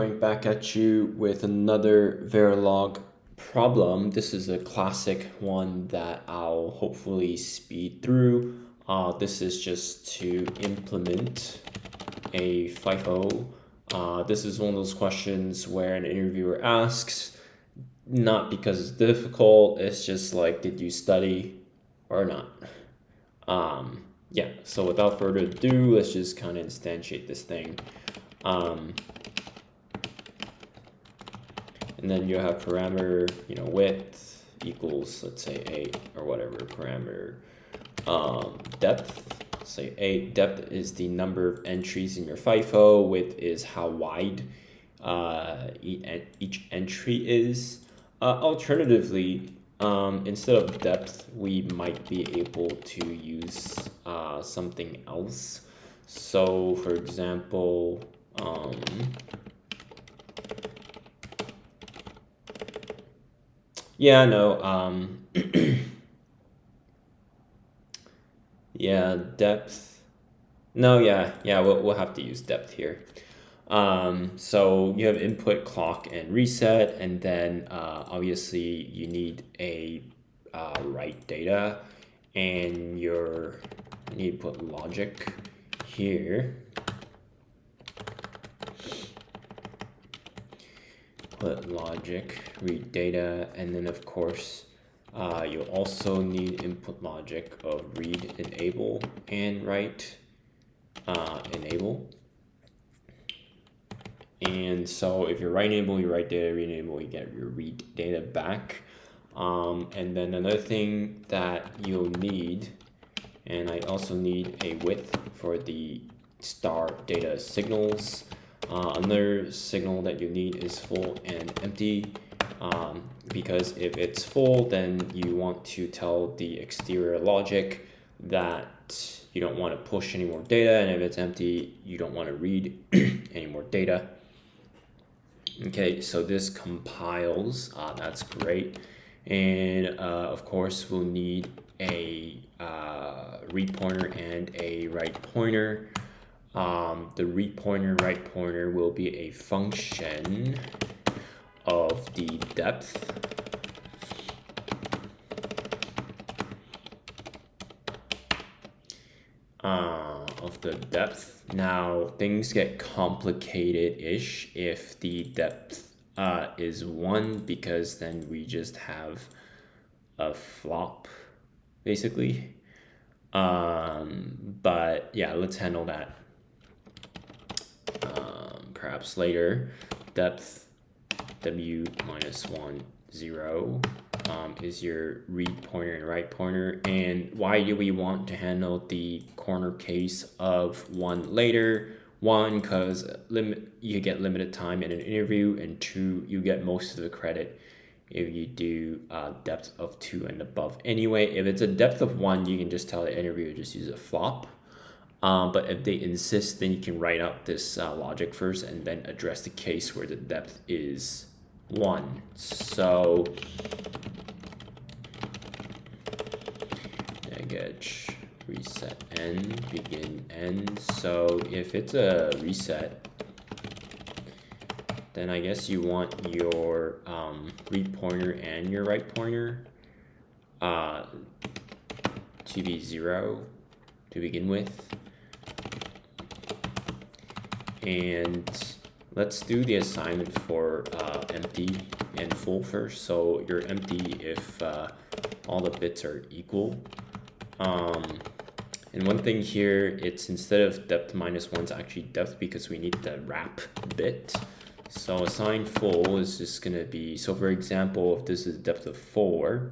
Going back at you with another Verilog problem. This is a classic one that I'll hopefully speed through. This is just to implement a FIFO. This is one of those questions where an interviewer asks, not because it's difficult, it's just like, did you study or not? Yeah, so without further ado, let's just kind of instantiate this thing. And then you have parameter, width equals, let's say 8 or whatever parameter. Depth, say 8. Depth is the number of entries in your FIFO. Width is how wide each entry is. Alternatively, instead of depth, we might be able to use something else. So, for example, yeah, no, yeah, depth. No, yeah, we'll have to use depth here. So you have input, clock, and reset, and then obviously you need a write data, and you need to put logic here. Put logic, read data, and then of course you'll also need input logic of read enable and write enable. And so if you're write enable, you write data, read enable, you get your read data back. And then another thing that you'll need, and I also need a width for the star data signals. Another signal that you need is full and empty, because if it's full, then you want to tell the exterior logic that you don't want to push any more data, and if it's empty, you don't want to read any more data. Okay, so this compiles, that's great. And of course, we'll need a read pointer and a write pointer. The read pointer, write pointer will be a function of the depth. Now, things get complicated-ish if the depth is 1, because then we just have a flop, basically. But yeah, let's handle that perhaps later. Depth w minus 1, 0 is your read pointer and write pointer. And why do we want to handle the corner case of 1 later? 1, because you get limited time in an interview, and 2, you get most of the credit if you do depth of 2 and above. Anyway, if it's a depth of 1, you can just tell the interviewer just use a flop. But if they insist, then you can write out this logic first and then address the case where the depth is 1. So get reset n, begin n. So if it's a reset, then I guess you want your read pointer and your write pointer to be 0 to begin with. And let's do the assignment for empty and full first. So you're empty if all the bits are equal. And one thing here, it's instead of depth minus 1, it's actually depth because we need the wrap bit. So assign full is just going to be, so for example, if this is depth of 4,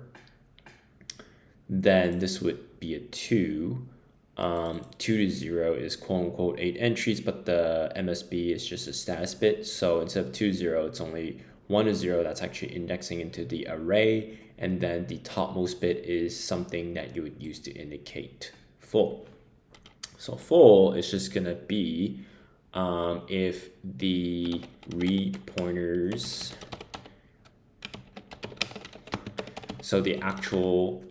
then this would be a 2. 2 to 0 is quote unquote 8 entries, but the MSB is just a status bit. So instead of 2 to 0, it's only 1 to 0 that's actually indexing into the array. And then the topmost bit is something that you would use to indicate full. So full is just going to be if the read pointers, so the actual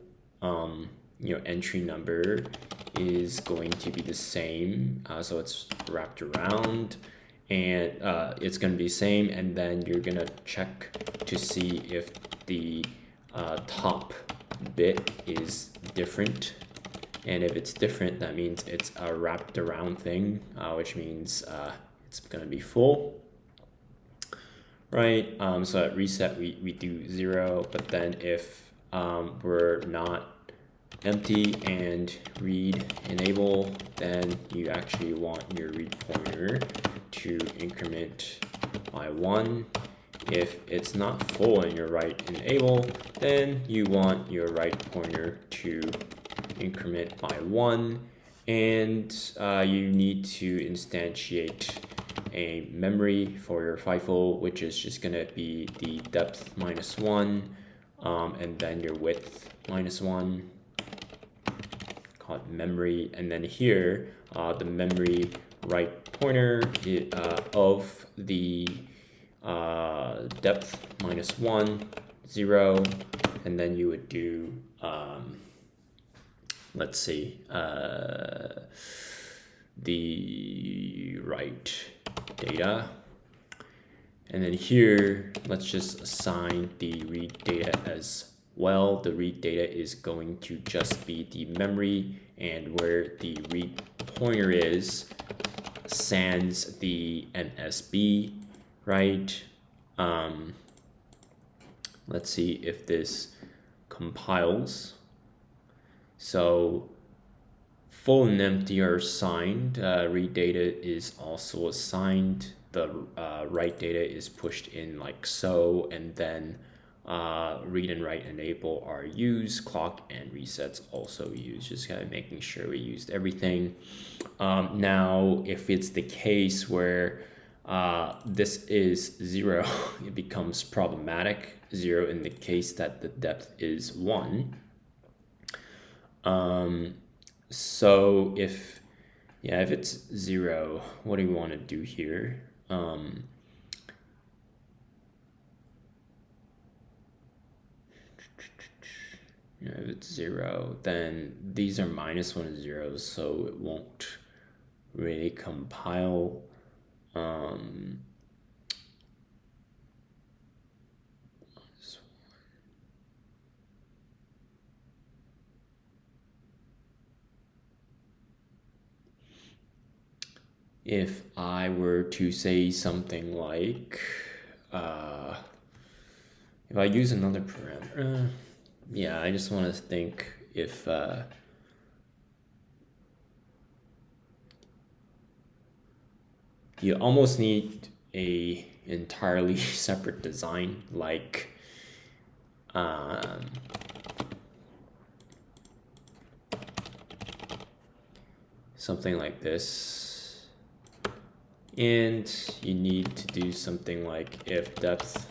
entry number is going to be the same, so it's wrapped around, and it's going to be same, and then you're going to check to see if the top bit is different. And if it's different, that means it's a wrapped around thing, which means it's going to be full. Right, so at reset we do 0, but then if we're not empty and read enable, then you actually want your read pointer to increment by 1. If it's not full and your write enable, then you want your write pointer to increment by 1, and you need to instantiate a memory for your FIFO, which is just going to be the depth -1, and then your width -1, called memory. And then here, the memory write pointer of the depth -1, 0, and then you would do, let's see, the write data, and then here let's just assign the read data as well. The read data is going to just be the memory, and where the read pointer is sans the MSB, right? Let's see if this compiles. So full and empty are assigned, read data is also assigned, the write data is pushed in like so, and then read and write enable are used, clock and resets also used, just kind of making sure we used everything. Now, if it's the case where this is 0, it becomes problematic. 0 in the case that the depth is 1. So if it's 0, what do we want to do here? If it's 0, then these are -1 and 0, so it won't really compile. If I were to say something like, if I use another parameter, yeah, I just want to think if you almost need a entirely separate design, like something like this. And you need to do something like if depth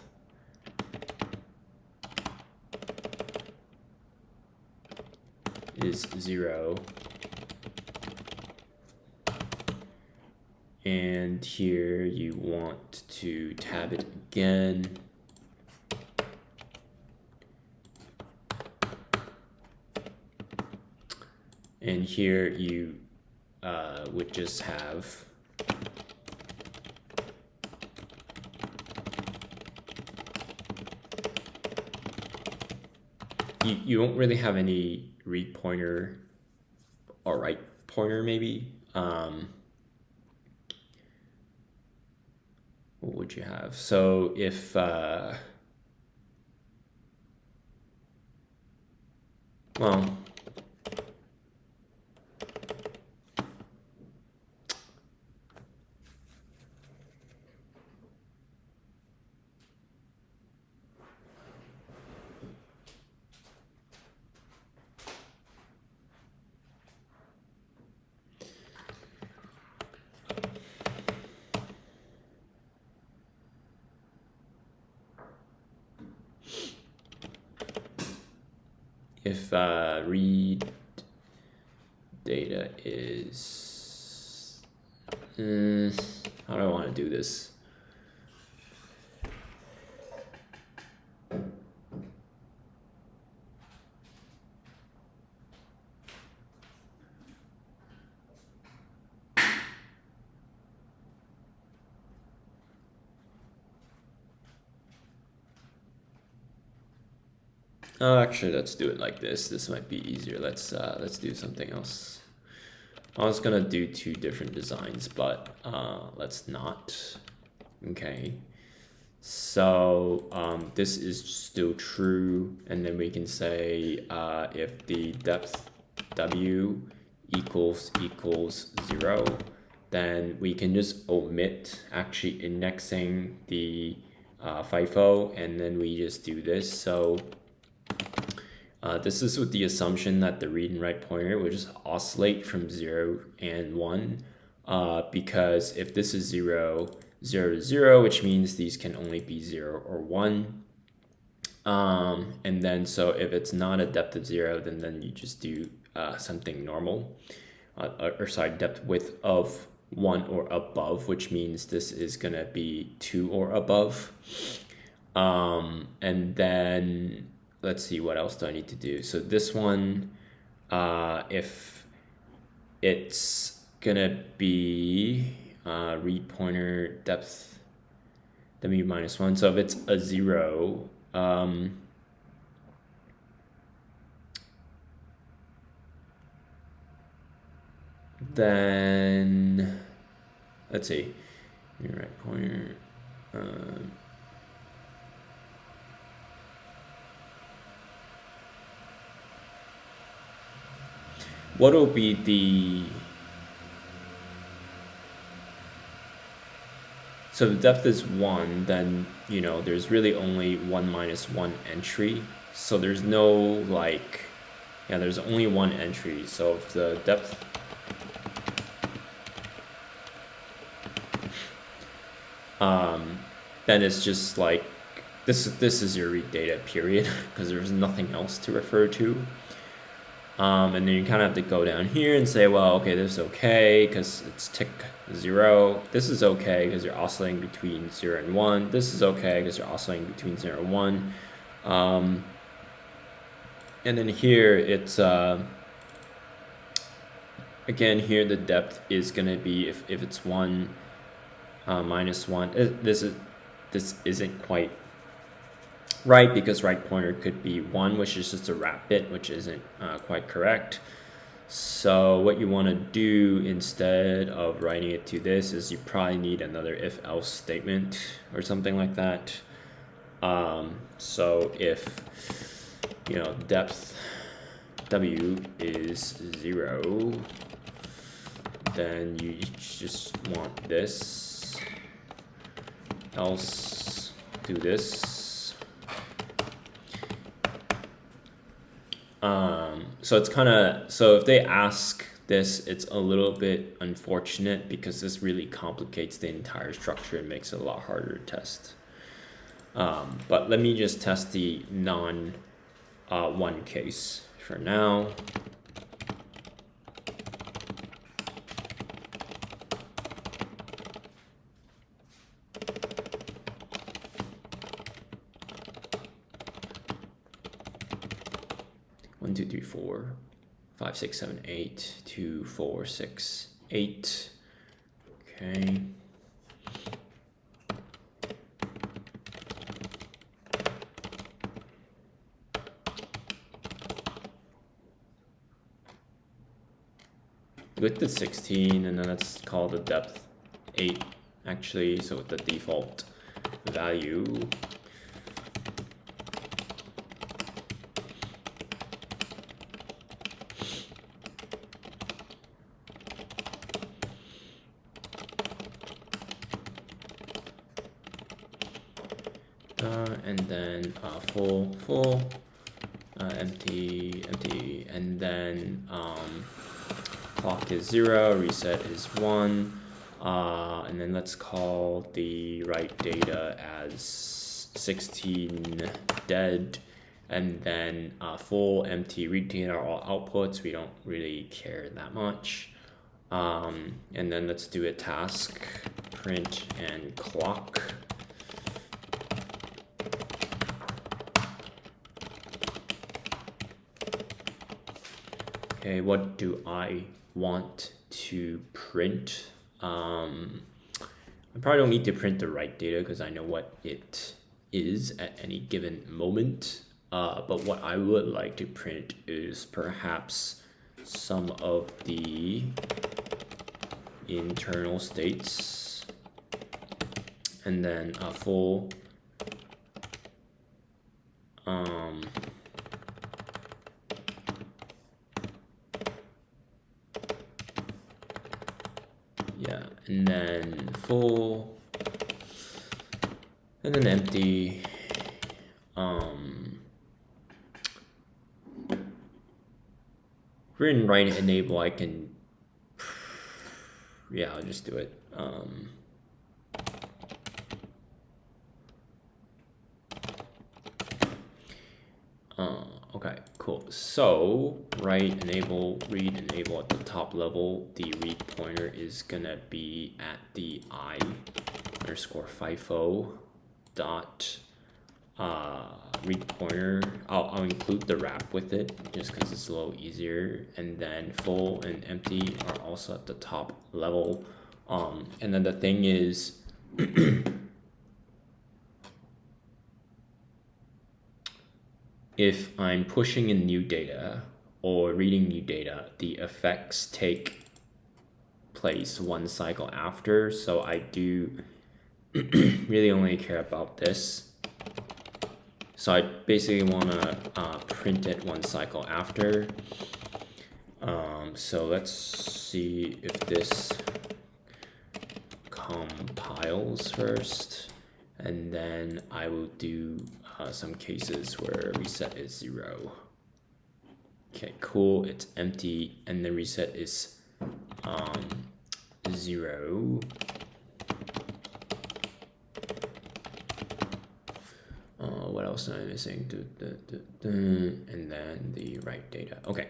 is 0, and here you want to tab it again, and here you would just have you won't really have any read pointer or write pointer maybe. What would you have? So if well, if read data is, how do I want to do this? Actually, let's do it like this. This might be easier. Let's do something else. I was gonna do two different designs, but let's not. Okay. So this is still true, and then we can say if the depth w equals 0, then we can just omit actually indexing the FIFO, and then we just do this. So this is with the assumption that the read and write pointer will just oscillate from 0 and 1, because if this is 0, 0 to 0, which means these can only be 0 or 1. And then so if it's not a depth of 0, then you just do something normal, or sorry, depth width of 1 or above, which means this is going to be 2 or above. And then let's see, what else do I need to do? So this one, if it's gonna be read pointer depth w minus 1, so if it's a 0, then let's see, right pointer, what will be the, so the depth is 1, then there's really only 1 minus 1 entry, so there's no like, yeah, there's only 1 entry. So if the depth then it's just like this is your read data period, because there's nothing else to refer to. And then you kind of have to go down here and say, well, okay, this is okay because it's tick 0. This is okay because you're oscillating between 0 and 1. This is okay because you're oscillating between 0 and 1. And then here it's again, here the depth is going to be, if it's 1 minus 1. This isn't quite right, because right pointer could be 1, which is just a wrap bit, which isn't quite correct. So what you want to do instead of writing it to this is you probably need another if-else statement or something like that. So if depth w is 0, then you just want this, else do this. So it's kind of, so if they ask this, it's a little bit unfortunate because this really complicates the entire structure and makes it a lot harder to test. But let me just test the non-1 case for now. One, two, three, 4, 5, 6, 7, 8, 2, 4, 6, 8. Okay. With the 16, and then let's call the depth 8 actually, so with the default value. And then full, empty, and then clock is 0, reset is 1, and then let's call the write data as 16 dead, and then full, empty, read data are all outputs. We don't really care that much. And then let's do a task, print and clock. Okay, what do I want to print? I probably don't need to print the write data because I know what it is at any given moment. but what I would like to print is perhaps some of the internal states, and then a full yeah, and then full, and then empty. Read and write enable, I can, yeah, I'll just do it. Okay, cool. So write enable, read enable at the top level. The read pointer is gonna be at the I underscore FIFO dot read pointer. I'll include the wrap with it just because it's a little easier. And then full and empty are also at the top level. And then the thing is, if I'm pushing in new data or reading new data, the effects take place one cycle after. So I do really only care about this. So I basically want to print it one cycle after. So let's see if this compiles first, and then I will do some cases where reset is 0. Okay, cool, it's empty, and the reset is 0. What else am I missing? And then the write data. Okay.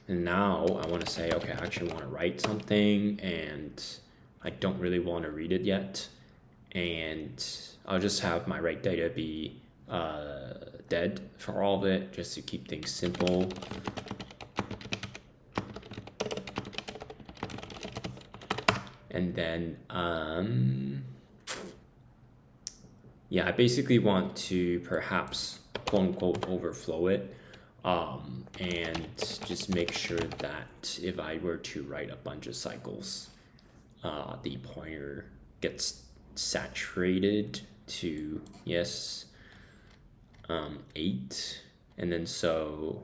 And now I want to say, okay, I actually want to write something, and I don't really want to read it yet. And I'll just have my write data be dead for all of it, just to keep things simple. And then, yeah, I basically want to perhaps quote unquote overflow it, and just make sure that if I were to write a bunch of cycles, the pointer gets saturated to, yes, 8. And then so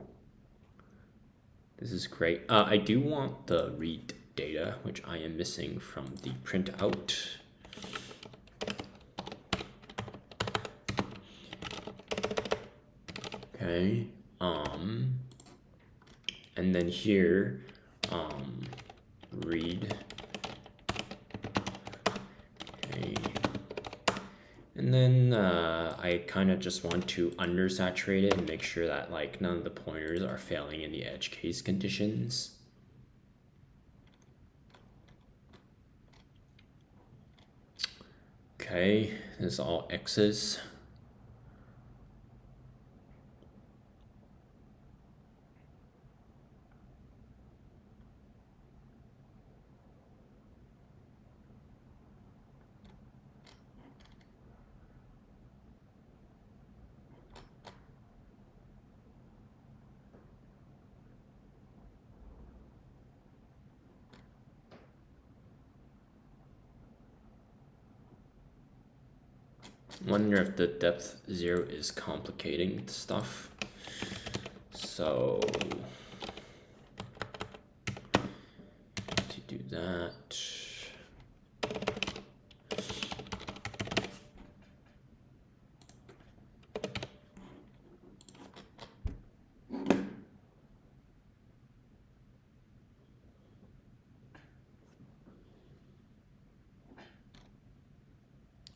this is great. I do want the read data, which I am missing from the printout. Okay, and then here, read, okay, and then I kind of just want to undersaturate it and make sure that like none of the pointers are failing in the edge case conditions. Okay, this is all X's. Wonder if the depth 0 is complicating stuff. So to do that,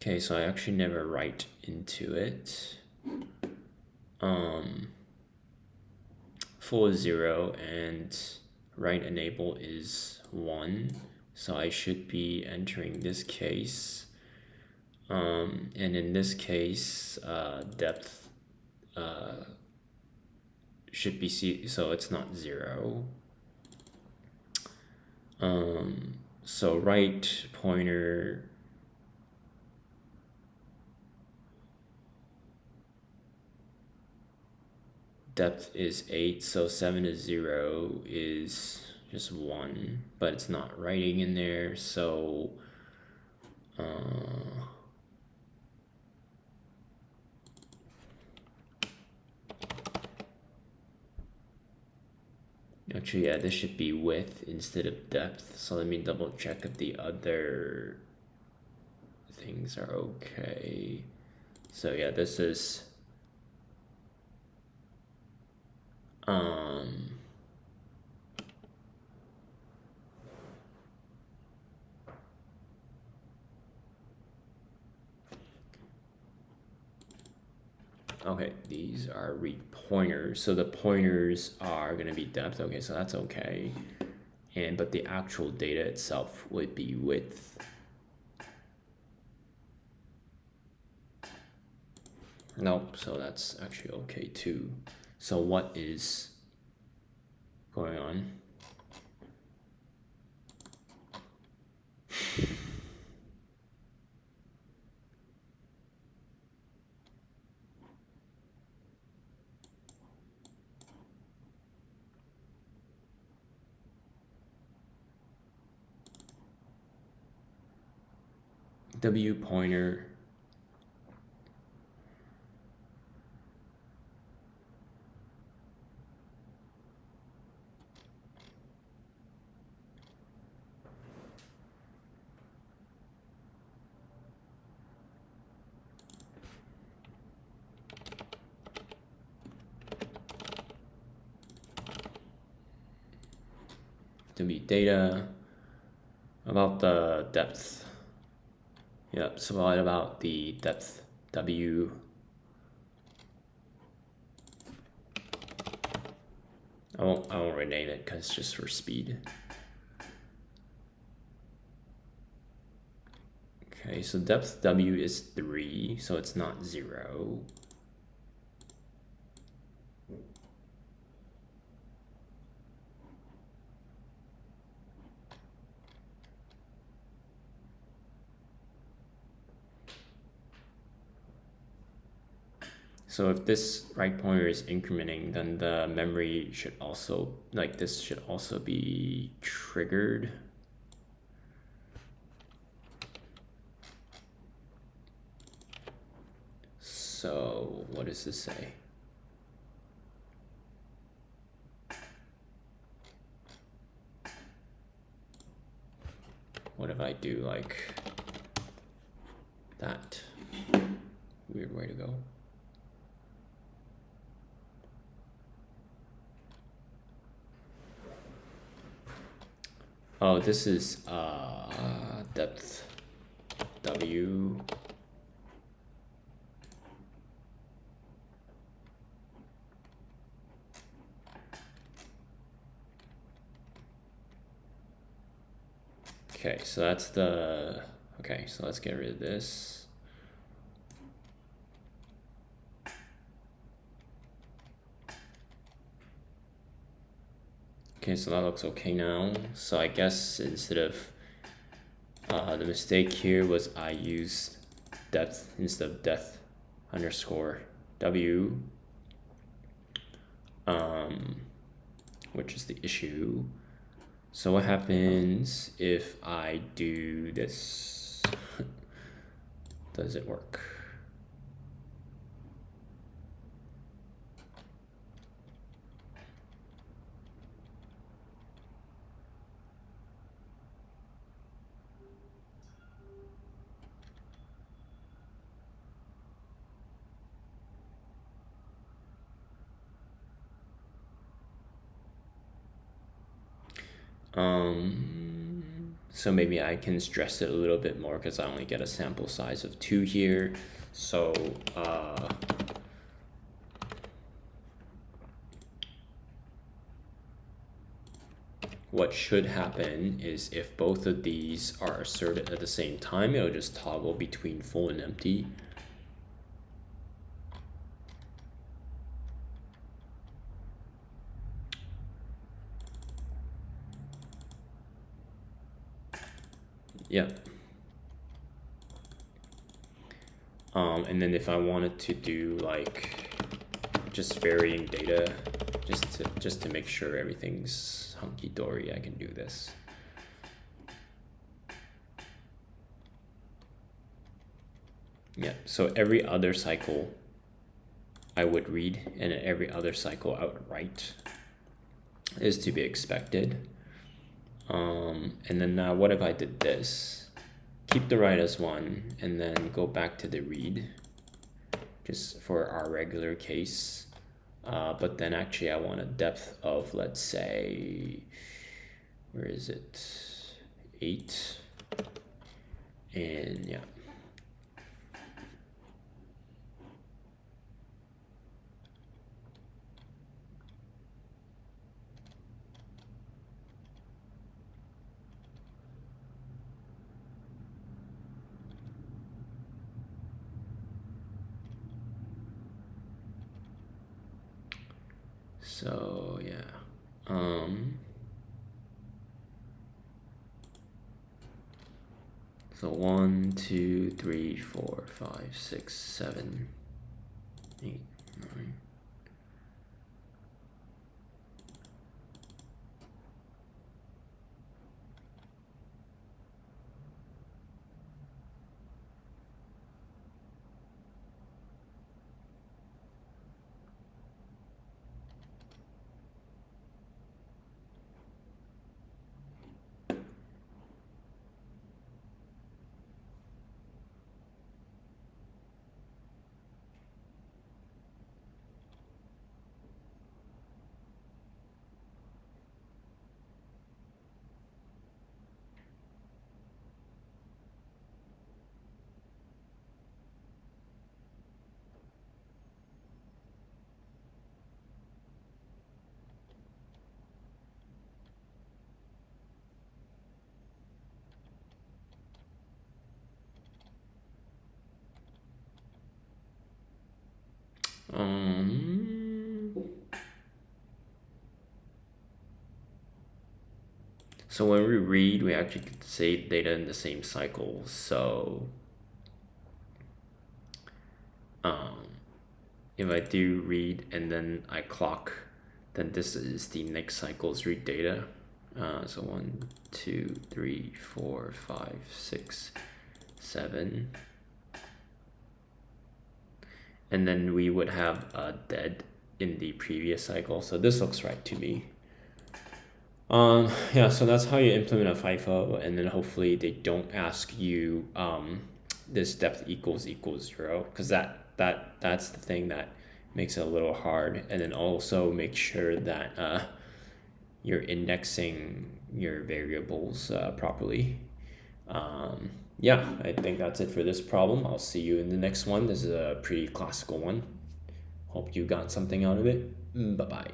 okay, so I actually never write into it. Full is 0 and write enable is 1. So I should be entering this case. And in this case, depth should be C, so it's not 0. So write pointer depth is 8, so 7 to 0 is just 1, but it's not writing in there, so actually, yeah, this should be width instead of depth, so let me double check if the other things are okay. So yeah, this is okay, these are read pointers, so the pointers are going to be depth. Okay, so that's okay, but the actual data itself would be width. Nope, so that's actually okay too. So what is going on? W pointer. To be data about the depth. Yep, so what about the depth? W. I won't rename it because it's just for speed. Okay, so depth W is 3, so it's not 0. So if this right pointer is incrementing, then the memory should also, like this should also be triggered. So what does this say? What if I do like that? Weird way to go. Oh, this is depth W. Okay, so that's the, okay, so let's get rid of this. Okay, so that looks okay now. So I guess instead of, the mistake here was I used depth instead of depth underscore W, which is the issue. So what happens if I do this? Does it work? So maybe I can stress it a little bit more because I only get a sample size of 2 here. So what should happen is if both of these are asserted at the same time, it'll just toggle between full and empty. Yep. And then if I wanted to do like just varying data, just to make sure everything's hunky-dory. I can do this. Yeah, so every other cycle I would read, and every other cycle I would write is to be expected. And then now what if I did this? Keep the write as 1 and then go back to the read, just for our regular case. But then actually I want a depth of, let's say, where is it? 8. And yeah. So yeah, so 1, 2, 3, 4, 5, 6, 7, 8, 9. So when we read, we actually could save data in the same cycle. So if I do read and then I clock, then this is the next cycle's read data. So 1, 2, 3, 4, 5, 6, 7. And then we would have a dead in the previous cycle. So this looks right to me. Yeah, so that's how you implement a FIFO, and then hopefully they don't ask you this depth equals 0, because that's the thing that makes it a little hard. And then also make sure that you're indexing your variables properly. Yeah, I think that's it for this problem. I'll see you in the next one. This is a pretty classical one. Hope you got something out of it. Bye-bye.